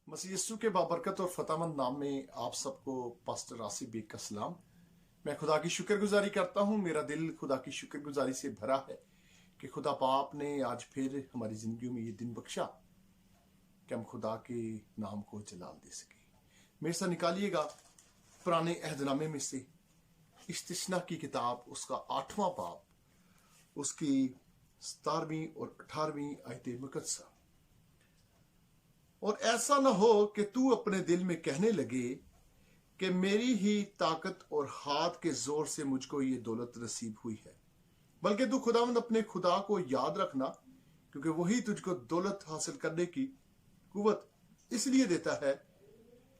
मसीह यीशु के बाबरकत और फतामंद नाम में आप सबको पास्टर आसिफ बेग का सलाम। मैं खुदा की शुक्रगुजारी करता हूँ। मेरा दिल खुदा की शुक्रगुजारी से भरा है कि खुदा पाप ने आज फिर हमारी जिंदगी में ये दिन बख्शा कि हम खुदा के नाम को जलाल दे सके। मेरे साथ निकालिएगा पुराने अहदनामे में से इस्तिस्ना की किताब, उसका 8वां बाब, उसकी 17वीं और 18वीं आयत मुकद्दसा। और ऐसा न हो कि तू अपने दिल में कहने लगे कि मेरी ही ताकत और हाथ के जोर से मुझको ये दौलत नसीब हुई है, बल्कि तू खुदावंद अपने खुदा को याद रखना, क्योंकि वही तुझको दौलत हासिल करने की कुव्वत इसलिए देता है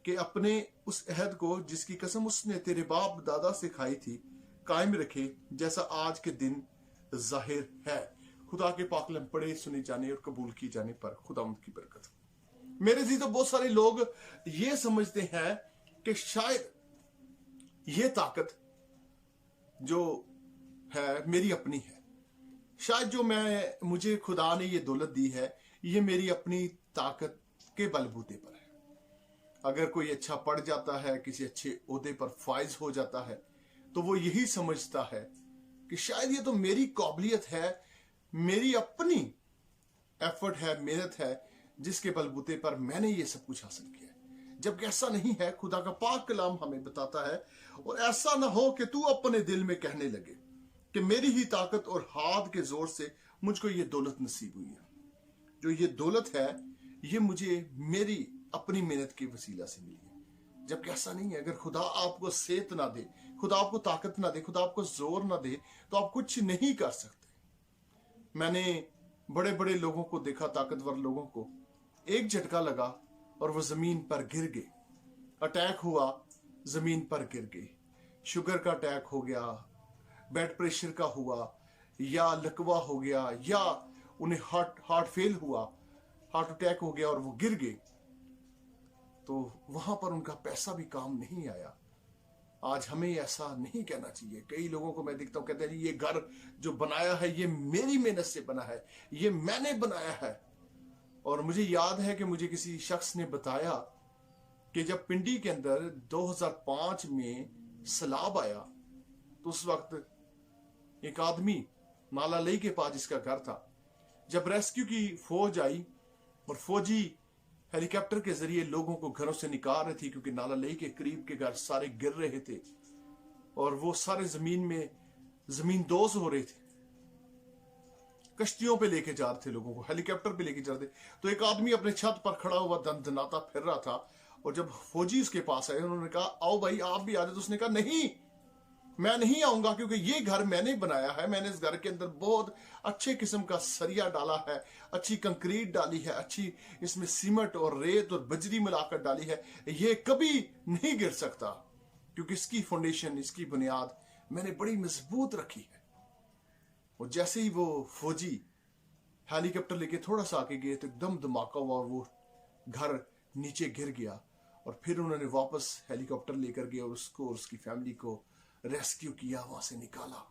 कि अपने उस अहद को जिसकी कसम उसने तेरे बाप दादा से खाई थी कायम रखे, जैसा आज के दिन जाहिर है। खुदा के पाक कलाम पढ़े, सुने जाने और कबूल की जाने पर खुदावंद की बरकत। मेरे जी, तो बहुत सारे लोग ये समझते हैं कि शायद ये ताकत जो है मेरी अपनी है, शायद जो मुझे खुदा ने ये दौलत दी है ये मेरी अपनी ताकत के बलबूते पर है। अगर कोई अच्छा पढ़ जाता है, किसी अच्छे ओहदे पर फाइज हो जाता है, तो वो यही समझता है कि शायद ये तो मेरी काबिलियत है, मेरी अपनी एफर्ट है, मेहनत है, जिसके बलबूते पर मैंने ये सब कुछ हासिल किया है। जबकि ऐसा नहीं है। खुदा का पाक कलाम हमें बताता है, और ऐसा ना हो कि तू अपने दिल में कहने लगे कि मेरी ही ताकत और हाथ के जोर से मुझको ये दौलत नसीब हुई है। जो ये दौलत है ये मुझे मेरी अपनी मेहनत के वसीला से मिली है। जबकि ऐसा नहीं है। अगर खुदा आपको सेहत ना दे, खुदा आपको ताकत ना दे, खुदा आपको जोर ना दे, तो आप कुछ नहीं कर सकते। मैंने बड़े बड़े लोगों को देखा, ताकतवर लोगों को, एक झटका लगा और वो जमीन पर गिर गए। अटैक हुआ, जमीन पर गिर गए। शुगर का अटैक हो गया, ब्लड प्रेशर का हुआ, या लकवा हो गया, या उन्हें हार्ट फेल हुआ, हार्ट अटैक हो गया और वो गिर गए। तो वहां पर उनका पैसा भी काम नहीं आया। आज हमें ऐसा नहीं कहना चाहिए। कई लोगों को मैं देखता हूं, कहते हैं ये घर जो बनाया है ये मेरी मेहनत से बना है, ये मैंने बनाया है। और मुझे याद है कि मुझे किसी शख्स ने बताया कि जब पिंडी के अंदर 2005 में सैलाब आया, तो उस वक्त एक आदमी नाला लई के पास जिसका घर था, जब रेस्क्यू की फौज आई और फौजी हेलीकॉप्टर के जरिए लोगों को घरों से निकाल रही थी, क्योंकि नाला लई के करीब के घर सारे गिर रहे थे और वो सारे जमींदोज हो रहे थे। कश्तियों पे लेके जा रहे थे लोगों को, हेलीकॉप्टर पे लेके जा रहे थे। तो एक आदमी अपने छत पर खड़ा हुआ दंदनाता फिर रहा था, और जब फौजी उसके पास आए, उन्होंने कहा आओ भाई आप भी आ जाओ। तो उसने कहा नहीं, मैं नहीं आऊंगा, क्योंकि ये घर मैंने बनाया है। मैंने इस घर के अंदर बहुत अच्छे किस्म का सरिया डाला है, अच्छी कंक्रीट डाली है, अच्छी इसमें सीमेंट और रेत और बजरी मिलाकर डाली है। ये कभी नहीं गिर सकता, क्योंकि इसकी फाउंडेशन, इसकी बुनियाद मैंने बड़ी मजबूत रखी है। और जैसे ही वो फौजी हेलीकॉप्टर लेके थोड़ा सा आगे गए, तो एकदम धमाका हुआ और वो घर नीचे गिर गया। और फिर उन्होंने वापस हेलीकॉप्टर लेकर गए और उसको और उसकी फैमिली को रेस्क्यू किया, वहां से निकाला।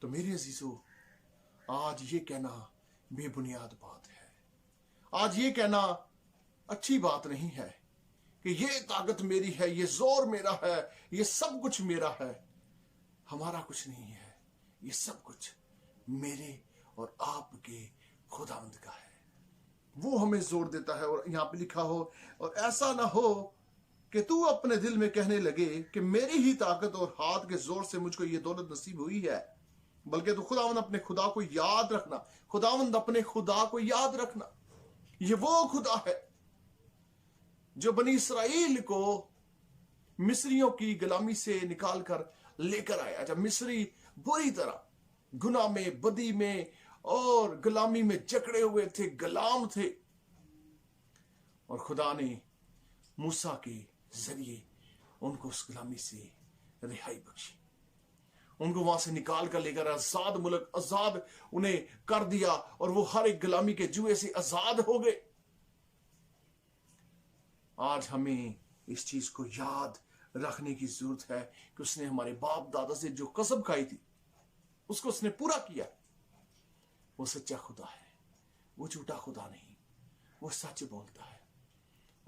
तो मेरे अजीजों, आज ये कहना बेबुनियाद बात है। आज ये कहना अच्छी बात नहीं है कि ये ताकत मेरी है, ये जोर मेरा है, ये सब कुछ मेरा है। हमारा कुछ नहीं है, ये सब कुछ मेरे और आपके खुदावंद का है। वो हमें जोर देता है। और यहां पे लिखा हो, और ऐसा ना हो कि तू अपने दिल में कहने लगे कि मेरी ही ताकत और हाथ के जोर से मुझको ये दौलत नसीब हुई है, बल्कि तू खुदावंद अपने खुदा को याद रखना। खुदावंद अपने खुदा को याद रखना। ये वो खुदा है जो बनी इसराइल को मिस्रियों की गुलामी से निकाल कर लेकर आया। जब मिस्री बुरी तरह गुनाह में, बदी में और गुलामी में जकड़े हुए थे, गुलाम थे, और खुदा ने मूसा के जरिए उनको उस गुलामी से रिहाई बख्शी, उनको वहां से निकाल कर लेकर आजाद मुल्क, आजाद उन्हें कर दिया, और वो हर एक गुलामी के जुए से आजाद हो गए। आज हमें इस चीज को याद रखने की जरूरत है कि उसने हमारे बाप दादा से जो कसम खाई थी उसको उसने पूरा किया। वो सच्चा खुदा है, वो झूठा खुदा नहीं, वो सच बोलता है।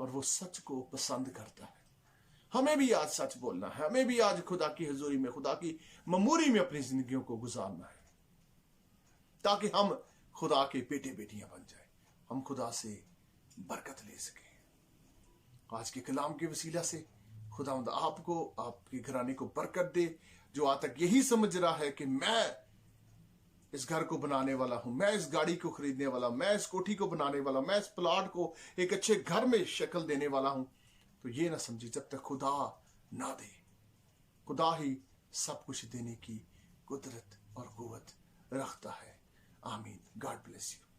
और वो सच को पसंद करता है। हमें भी आज सच बोलना है, हमें भी आज खुदा की हजूरी में, खुदा की ममूरी में अपनी जिंदगियों को गुजारना है, ताकि हम खुदा के बेटे बेटियां बन जाए, हम खुदा से बरकत ले सके। आज के कलाम के वसीला से खुदावंद आपको, आपके घराने को बरकत दे, जो आज तक यही समझ रहा है कि मैं इस घर को बनाने वाला हूं, मैं इस गाड़ी को खरीदने वाला, मैं इस कोठी को बनाने वाला, मैं इस प्लाट को एक अच्छे घर में शक्ल देने वाला हूं, तो ये ना समझे जब तक खुदा ना दे। खुदा ही सब कुछ देने की कुदरत और कुव्वत रखता है। आमीन। God bless you.